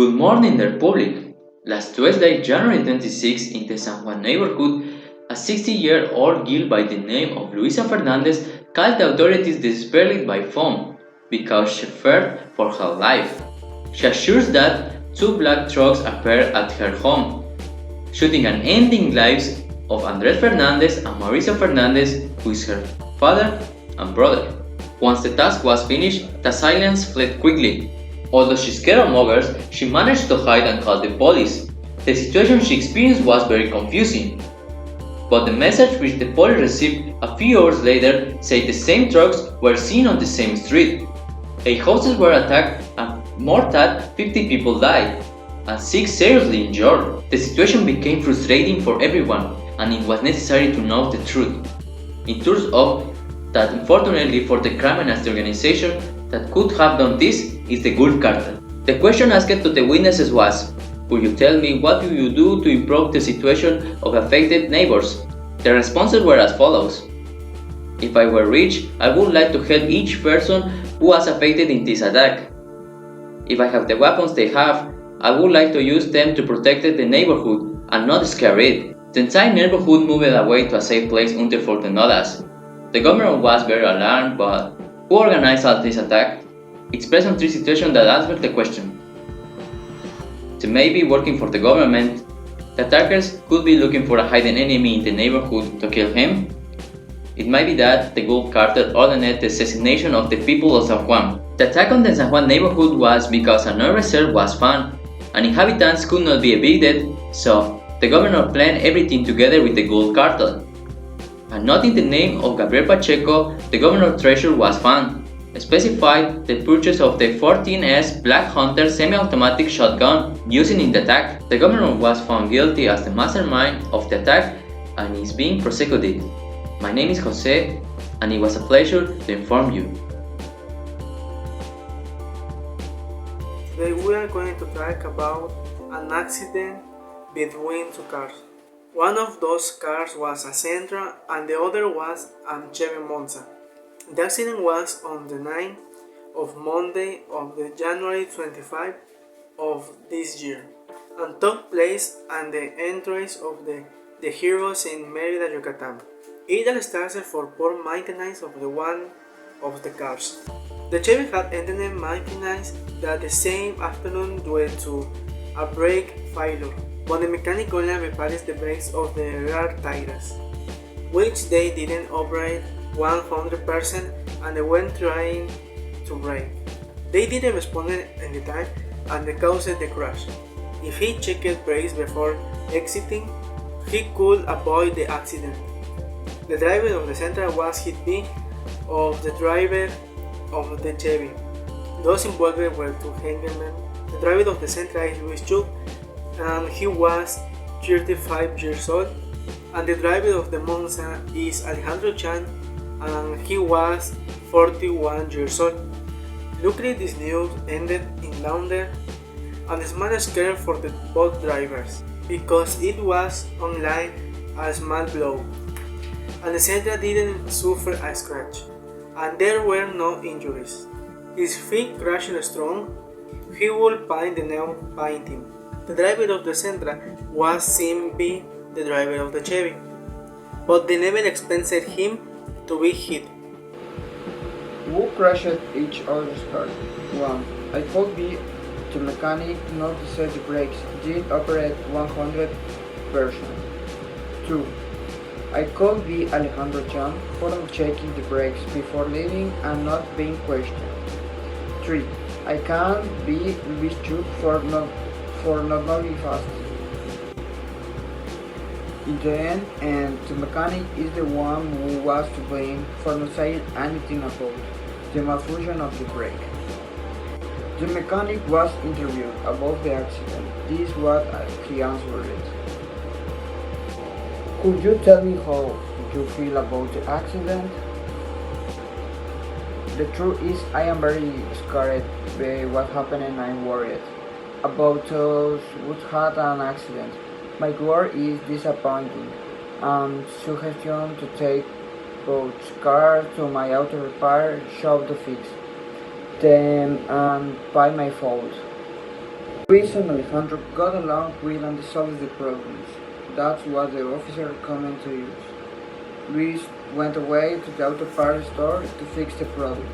Good morning there, public. Last Tuesday, January 26, in the San Juan neighborhood, a 60-year-old girl by the name of Luisa Fernandez called the authorities desperately by phone because she feared for her life. She assures that two black trucks appeared at her home, shooting and ending lives of Andres Fernandez and Mauricio Fernandez, who is her father and brother. Once the task was finished, the assailants fled quickly. Although she scared her mothers, she managed to hide and call the police. The situation she experienced was very confusing. But the message which the police received a few hours later said the same trucks were seen on the same street. 8 houses were attacked and more than 50 people died, and 6 seriously injured. The situation became frustrating for everyone, and it was necessary to know the truth. It turns out that unfortunately for the crime against the organization that could have done this is the Gulf Cartel. The question asked to the witnesses was, "Could you tell me what do you do to improve the situation of affected neighbors?" The responses were as follows. "If I were rich, I would like to help each person who was affected in this attack. If I have the weapons they have, I would like to use them to protect the neighborhood and not scare it." The entire neighborhood moved away to a safe place until further notice. The government was very alarmed, but who organized all this attack? It's based on 3 situations that answer the question. They may be working for the government. The attackers could be looking for a hidden enemy in the neighborhood to kill him. It might be that the Gulf Cartel ordered the assassination of the people of San Juan. The attack on the San Juan neighborhood was because an oil reserve was found, and inhabitants could not be evicted, so the governor planned everything together with the Gulf Cartel. And not in the name of Gabriel Pacheco, the governor's treasure was found, specified the purchase of the 14S Black Hunter semi-automatic shotgun used in the attack. The governor was found guilty as the mastermind of the attack and is being prosecuted. My name is Jose, and it was a pleasure to inform you. Today we are going to talk about an accident between 2 cars. One of those cars was a Sentra and the other was a Chevy Monza. The accident was on the 9th of Monday of the January 25 of this year and took place at the entrance of the Heroes in Mérida, Yucatán. It all started for poor maintenance of one of the cars. The Chevy had ended maintenance that the same afternoon due to a brake failure, but the mechanic only repaired the brakes of the rear tires, which they didn't operate 100% and they went trying to brake. They didn't respond in the time and they caused the crash. If he checked brakes before exiting, he could avoid the accident. The driver of the Sentra was hit by of the driver of the Chevy. Those involved were 2 handymen. The driver of the Sentra is Luis Chu, and he was 35 years old, and the driver of the Monza is Alejandro Chan, and he was 41 years old. Luckily, this news ended in laughter and a small scare for both drivers, because it was only a small blow, and the Sentra didn't suffer a scratch, and there were no injuries. His feet crashed strong. He would paint the nail painting. The driver of the Sentra was seen by the driver of the Chevy, but they never expected him to be hit. Who crashed each other's car? 1. I could be the mechanic not to set the brakes, didn't operate 100%. 2. I could be Alejandro Chan for not checking the brakes before leaving and not being questioned. 3. I can't be Luis Chu for not moving fast. In the end, and the mechanic is the one who was to blame for not saying anything about the malfunction of the brake. The mechanic was interviewed about the accident. This is what he answered. Could you tell me how you feel about the accident? The truth is, I am very scared by what happened and I'm worried about those who had an accident. My work is disappointing and suggestion to take both cars to my auto repair shop to fix them and by my fault. Luis and Alejandro got along well and solved the problems. That's what the officer recommended to use. Luis went away to the auto parts store to fix the problem.